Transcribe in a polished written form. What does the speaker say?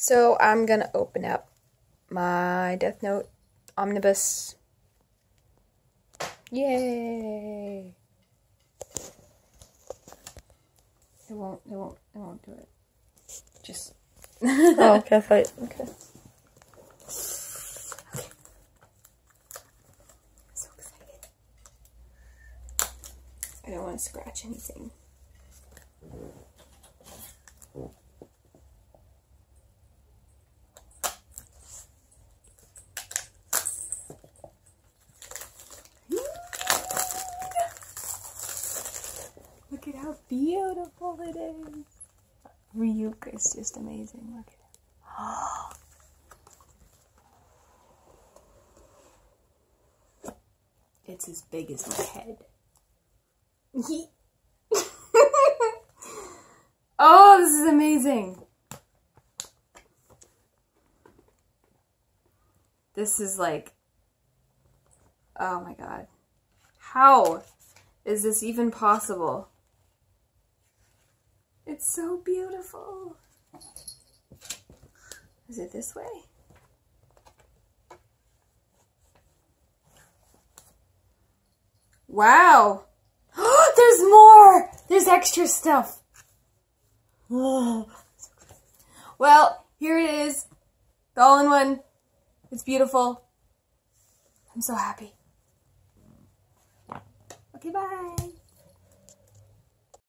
So I'm gonna open up my Death Note Omnibus. Yay! It won't do it. Just oh, okay, fight. Okay. I'm so excited. I don't want to scratch anything. Look at how beautiful it is. Ryuk is just amazing. Look at it. It's as big as my head. Oh, this is amazing. This is like, oh my god. How is this even possible? It's so beautiful. Is it this way? Wow. There's more. There's extra stuff. Well, here it is. The all-in-one. It's beautiful. I'm so happy. Okay, bye.